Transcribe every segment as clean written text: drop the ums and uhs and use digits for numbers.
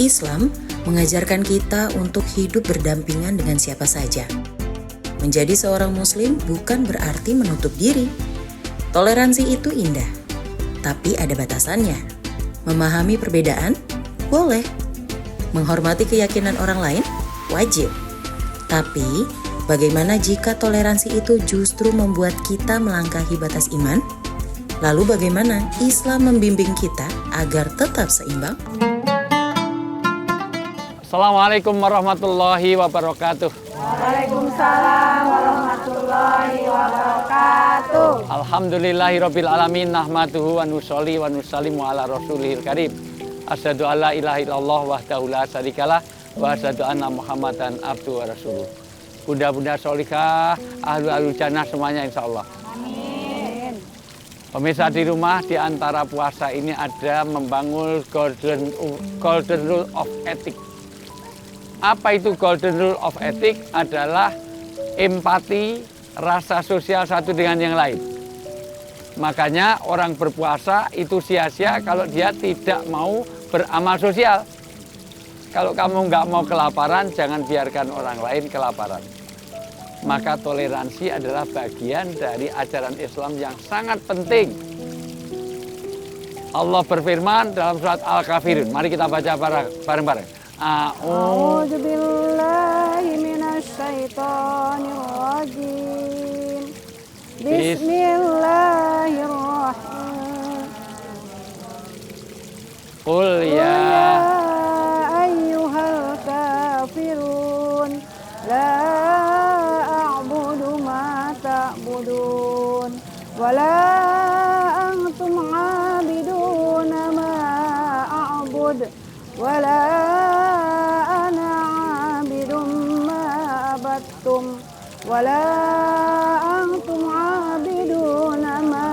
Islam mengajarkan kita untuk hidup berdampingan dengan siapa saja. Menjadi seorang muslim bukan berarti menutup diri. Toleransi itu indah, tapi ada batasannya. Memahami perbedaan, boleh. Menghormati keyakinan orang lain, wajib. Tapi, bagaimana jika toleransi itu justru membuat kita melangkahi batas iman? Lalu bagaimana Islam membimbing kita agar tetap seimbang? Assalamualaikum warahmatullahi wabarakatuh. Waalaikumsalam warahmatullahi wabarakatuh. Alhamdulillahirabbil alamin, nahmaduhu wa nusolli wa nusallimu ala rasulihil karim. Asyhadu alla ilaha illallah wahdahu la syarikalah wa asyhadu anna Muhammadan abduhu wa rasuluh. Bunda-bunda sholihah, ahlu jannah semuanya insyaallah. Amin. Pemirsa di rumah, di antara puasa ini ada membangun golden rule of ethic. Apa itu golden rule of ethic? Adalah empati, rasa sosial satu dengan yang lain. Makanya orang berpuasa itu sia-sia kalau dia tidak mau beramal sosial. Kalau kamu nggak mau kelaparan, jangan biarkan orang lain kelaparan. Maka toleransi adalah bagian dari ajaran Islam yang sangat penting. Allah berfirman dalam surat Al-Kafirun. Mari kita baca bareng-bareng. A'udzu billahi minasy syaithanir rajim. Bismillahirrahmanirrahim. Qul ya ayyuhal kafirun la a'budu ma ta'budun wa la antum 'abiduna ma a'bud wa la ana 'abidum ma abattum wa la antum 'abiduna ma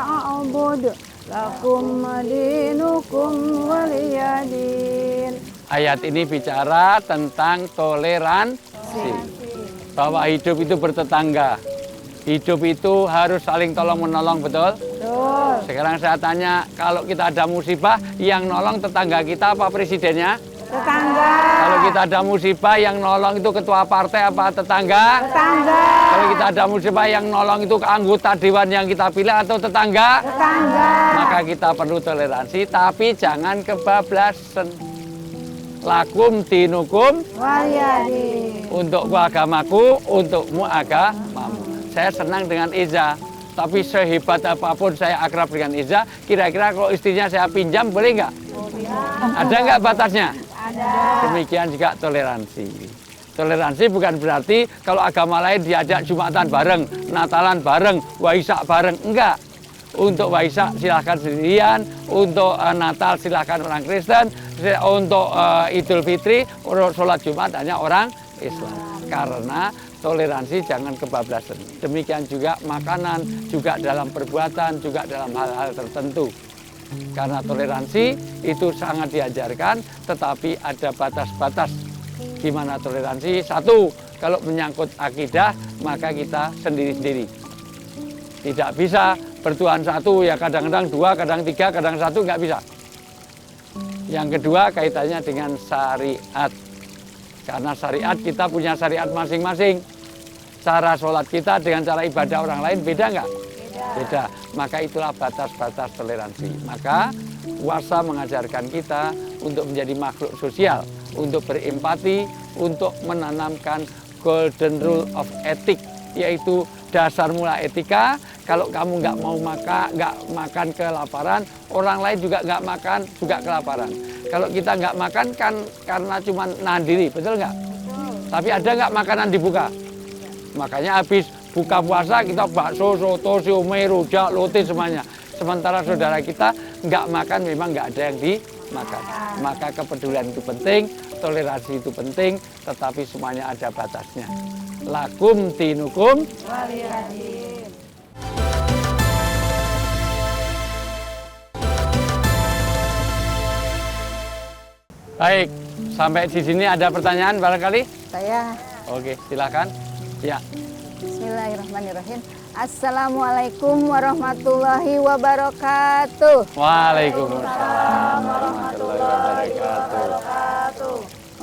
a'bud lakum dinukum waliyadin. Ayat ini bicara tentang toleransi. Bahwa hidup itu bertetangga. Hidup itu harus saling tolong-menolong, betul? Betul. Sekarang saya tanya, kalau kita ada musibah, yang nolong tetangga kita apa presidennya? Tetangga. Kalau kita ada musibah, yang nolong itu ketua partai apa tetangga? Tetangga. Kalau kita ada musibah, yang nolong itu anggota dewan yang kita pilih atau tetangga? Tetangga. Maka kita perlu toleransi, tapi jangan kebablasan. Lakum dinukum Waliyadin. untukku agamaku, untukmu agamamu. Saya senang dengan Iza, tapi sehebat apapun saya akrab dengan Iza, kira-kira kalau istrinya saya pinjam boleh nggak? Ada nggak batasnya? Ada. Demikian juga toleransi. Toleransi bukan berarti kalau agama lain diajak Jumatan bareng, Natalan bareng, Waisak bareng, enggak. Untuk Waisak silahkan sendirian, untuk Natal silahkan orang Kristen, untuk Idul Fitri, sholat Jumat hanya orang Islam. Karena toleransi jangan kebablasan. Demikian juga makanan, juga dalam perbuatan, juga dalam hal-hal tertentu. Karena toleransi itu sangat diajarkan, tetapi ada batas-batas. Gimana toleransi? Satu, kalau menyangkut akidah, maka kita sendiri-sendiri. Tidak bisa bertuhan satu, ya kadang-kadang dua, kadang tiga, kadang satu, nggak bisa. Yang kedua, kaitannya dengan syariat. Karena syariat, kita punya syariat masing-masing. Cara sholat kita dengan cara ibadah orang lain beda nggak? Beda. Maka itulah batas-batas toleransi. Maka puasa mengajarkan kita untuk menjadi makhluk sosial, untuk berempati, untuk menanamkan golden rule of ethic, yaitu dasar mula etika. Kalau kamu nggak mau makan kelaparan, orang lain juga nggak makan juga kelaparan. Kalau kita nggak makan kan karena cuma nahan diri, betul nggak? Tapi ada nggak makanan dibuka? Makanya habis buka puasa kita bakso, soto, siomay, rujak, lote semuanya. Sementara saudara kita nggak makan, memang nggak ada yang dimakan. Maka kepedulian itu penting, toleransi itu penting, tetapi semuanya ada batasnya. Lakum dinukum Waliyadin. Baik, sampai di sini ada pertanyaan barangkali? Saya. Oke, silakan. Ya. Bismillahirrahmanirrahim. Assalamualaikum warahmatullahi wabarakatuh. Waalaikumsalam warahmatullahi wabarakatuh.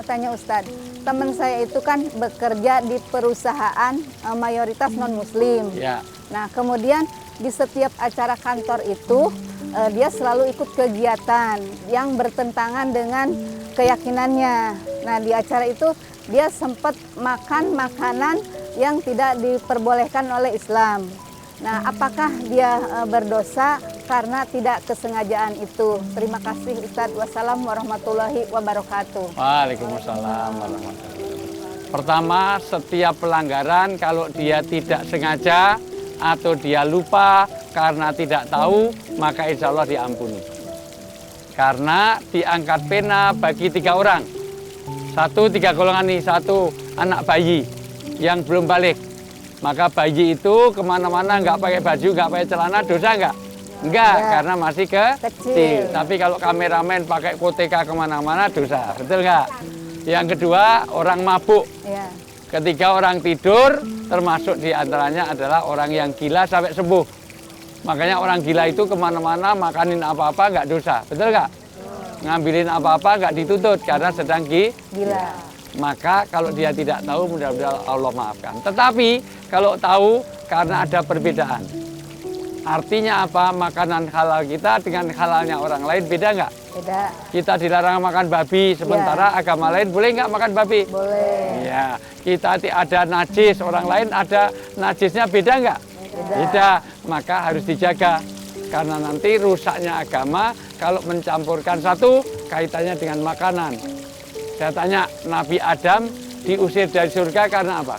tanya Ustadz, teman saya itu kan bekerja di perusahaan mayoritas non-muslim. Ya. Nah, kemudian di setiap acara kantor itu dia selalu ikut kegiatan yang bertentangan dengan keyakinannya. Nah, di acara itu dia sempat makan makanan yang tidak diperbolehkan oleh Islam. Nah, apakah dia berdosa karena tidak kesengajaan itu? Terima kasih Ustadz. Wassalamualaikum warahmatullahi wabarakatuh. Waalaikumsalam warahmatullahi wabarakatuh. Pertama, setiap pelanggaran kalau dia tidak sengaja atau dia lupa karena tidak tahu, maka insya Allah diampuni. Karena diangkat pena bagi 3 orang. 3 golongan nih, 1 anak bayi yang belum balik. Maka bayi itu kemana-mana nggak pakai baju, nggak pakai celana, dosa nggak? Enggak, karena masih kecil. Tapi kalau kameramen pakai koteka kemana-mana, dosa. Betul nggak? Yang kedua, orang mabuk. Ya. Ketiga, orang tidur, termasuk diantaranya adalah orang yang gila sampai sembuh. Makanya orang gila itu kemana-mana makanin apa-apa nggak dosa. Betul nggak? Ngambilin apa-apa nggak dituntut karena sedang gila. Maka kalau dia tidak tahu, mudah-mudahan Allah maafkan. Tetapi kalau tahu, karena ada perbedaan. Artinya apa? Makanan halal kita dengan halalnya orang lain beda nggak? Beda. Kita dilarang makan babi, sementara agama lain boleh nggak makan babi? Boleh. Ya, kita ada najis, orang lain ada najisnya, beda nggak? Beda. Maka harus dijaga. Karena nanti rusaknya agama kalau mencampurkan satu kaitannya dengan makanan. Saya tanya, Nabi Adam diusir dari surga karena apa?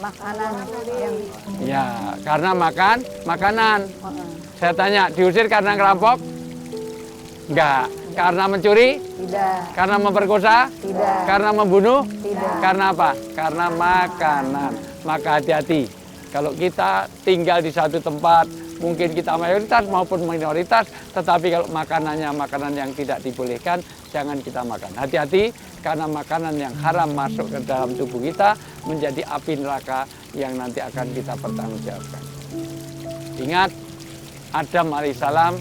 Makanan yang Ya, karena makanan. Saya tanya, diusir karena ngerampok? Enggak. Karena mencuri? tidak. Karena memperkosa? Tidak. Karena membunuh? Tidak. Karena apa? Karena makanan. Maka hati-hati. Kalau kita tinggal di satu tempat, mungkin kita mayoritas maupun minoritas, tetapi kalau makanannya makanan yang tidak dibolehkan, jangan kita makan. Hati-hati, karena makanan yang haram masuk ke dalam tubuh kita menjadi api neraka yang nanti akan kita pertanggungjawabkan. Ingat, Adam alaihissalam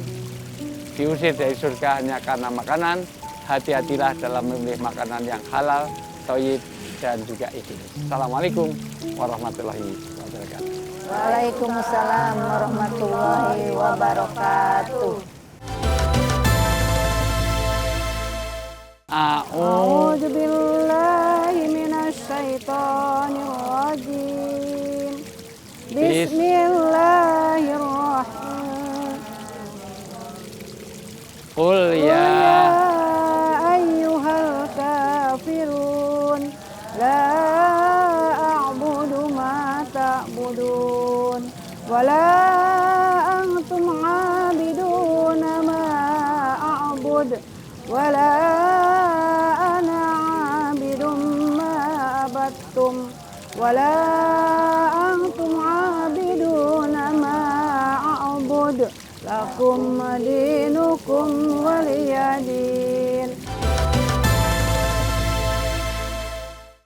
diusir dari surga hanya karena makanan. Hati-hatilah dalam memilih makanan yang halal, thayyib, dan juga higienis. Assalamualaikum warahmatullahi wabarakatuh. Waalaikumsalam warahmatullahi wabarakatuh. A'udzu billahi minasy syaithanir rajim. Bismillahirrahmanirrahim. Qul ya ayyuhal kafirun la a'budu ma ta'budun wa la antum 'abiduna ma a'bud wa la ana 'abidum ma abattum wa la antum 'abiduna ma a'bud lakum dinukum waliyadin.